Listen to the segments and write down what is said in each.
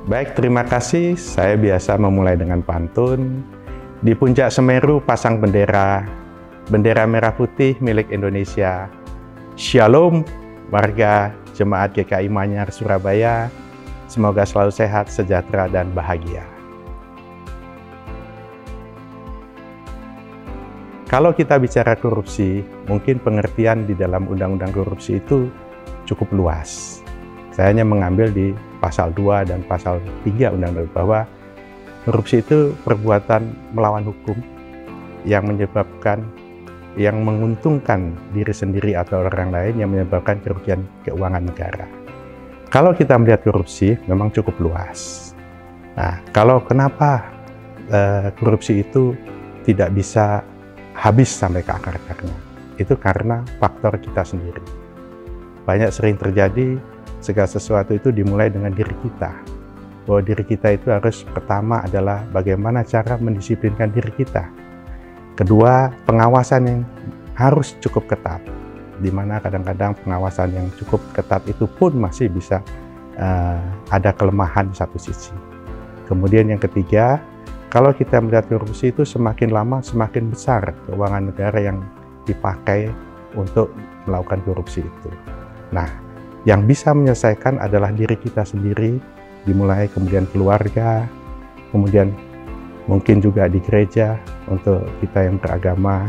Baik, terima kasih. Saya biasa memulai dengan pantun. Di puncak Semeru pasang bendera merah putih milik Indonesia. Shalom, warga Jemaat GKI Manyar Surabaya. Semoga selalu sehat, sejahtera, dan bahagia. Kalau kita bicara korupsi, mungkin pengertian di dalam undang-undang korupsi itu cukup luas. Saya hanya mengambil di pasal 2 dan pasal 3 undang-undang bahwa korupsi itu perbuatan melawan hukum yang menguntungkan diri sendiri atau orang lain yang menyebabkan kerugian keuangan negara. Kalau kita melihat korupsi memang cukup luas. Nah, kalau kenapa korupsi itu tidak bisa habis sampai ke akar-akarnya? Itu karena faktor kita sendiri. Banyak sering terjadi segala sesuatu itu dimulai dengan diri kita. Bahwa diri kita itu harus pertama adalah bagaimana cara mendisiplinkan diri kita. Kedua, pengawasan yang harus cukup ketat. Di mana kadang-kadang pengawasan yang cukup ketat itu pun masih bisa ada kelemahan di satu sisi. Kemudian yang ketiga, kalau kita melihat korupsi itu semakin lama semakin besar keuangan negara yang dipakai untuk melakukan korupsi itu. Nah, yang bisa menyelesaikan adalah diri kita sendiri, dimulai kemudian keluarga, kemudian mungkin juga di gereja untuk kita yang beragama,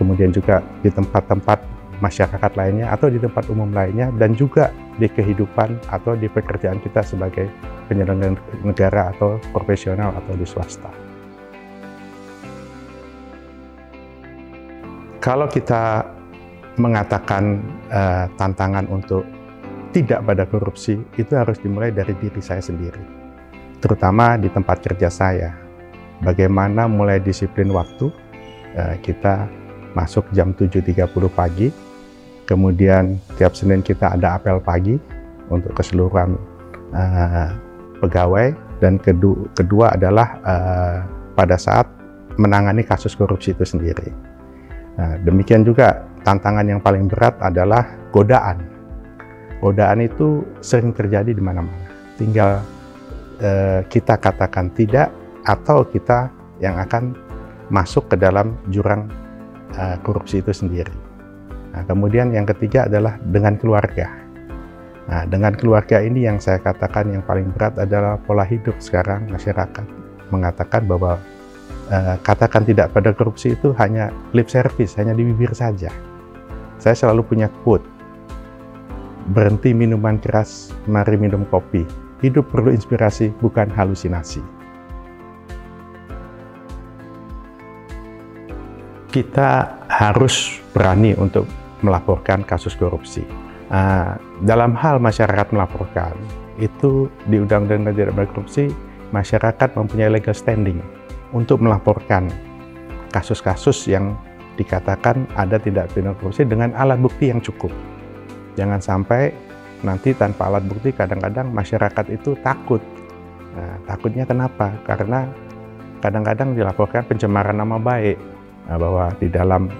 kemudian juga di tempat-tempat masyarakat lainnya atau di tempat umum lainnya, dan juga di kehidupan atau di pekerjaan kita sebagai penyelenggara negara atau profesional atau di swasta. Kalau kita mengatakan tantangan untuk tidak pada korupsi, itu harus dimulai dari diri saya sendiri. Terutama di tempat kerja saya. Bagaimana mulai disiplin waktu, kita masuk jam 7.30 pagi, kemudian tiap Senin kita ada apel pagi untuk keseluruhan pegawai, dan kedua adalah pada saat menangani kasus korupsi itu sendiri. Nah, demikian juga tantangan yang paling berat adalah godaan. Godaan itu sering terjadi di mana-mana. Tinggal kita katakan tidak, atau kita yang akan masuk ke dalam jurang korupsi itu sendiri. Nah, kemudian yang ketiga adalah dengan keluarga. Nah, dengan keluarga ini yang saya katakan yang paling berat adalah pola hidup sekarang masyarakat mengatakan bahwa katakan tidak pada korupsi itu hanya lip service, hanya di bibir saja. Saya selalu punya quote, berhenti minuman keras, mari minum kopi. Hidup perlu inspirasi, bukan halusinasi. Kita harus berani untuk melaporkan kasus korupsi. Dalam hal masyarakat melaporkan, itu di Undang-Undang Tindak Pidana Korupsi, masyarakat mempunyai legal standing untuk melaporkan kasus-kasus yang dikatakan ada tindak pidana korupsi dengan alat bukti yang cukup. Jangan sampai nanti tanpa alat bukti kadang-kadang masyarakat itu takut. Nah, takutnya kenapa? Karena kadang-kadang dilaporkan pencemaran nama baik. Nah, bahwa di dalam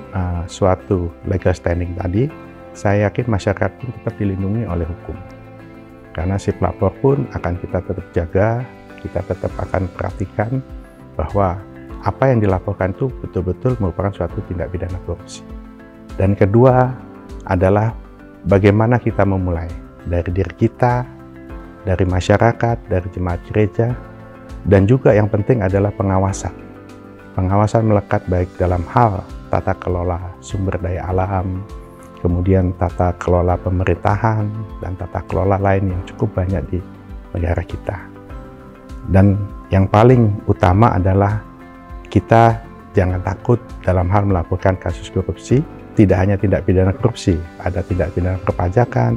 suatu legal standing tadi, saya yakin masyarakat pun tetap dilindungi oleh hukum. Karena si pelapor pun akan kita tetap jaga, kita tetap akan perhatikan bahwa apa yang dilaporkan itu betul-betul merupakan suatu tindak pidana korupsi. Dan kedua adalah bagaimana kita memulai dari diri kita, dari masyarakat, dari jemaat gereja, dan juga yang penting adalah pengawasan. Pengawasan melekat baik dalam hal tata kelola sumber daya alam, kemudian tata kelola pemerintahan, dan tata kelola lain yang cukup banyak di negara kita. Dan yang paling utama adalah kita jangan takut dalam hal melaporkan kasus korupsi. Tidak hanya tindak pidana korupsi, ada tindak pidana perpajakan,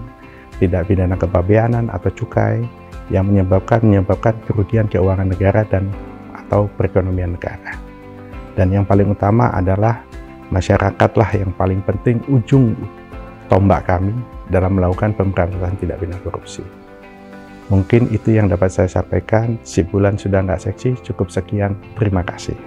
tindak pidana kepabeanan atau cukai yang menyebabkan kerugian keuangan negara dan atau perekonomian negara. Dan yang paling utama adalah masyarakatlah yang paling penting ujung tombak kami dalam melakukan pemberantasan tindak pidana korupsi. Mungkin itu yang dapat saya sampaikan. Si bulan sudah nggak seksi, cukup sekian. Terima kasih.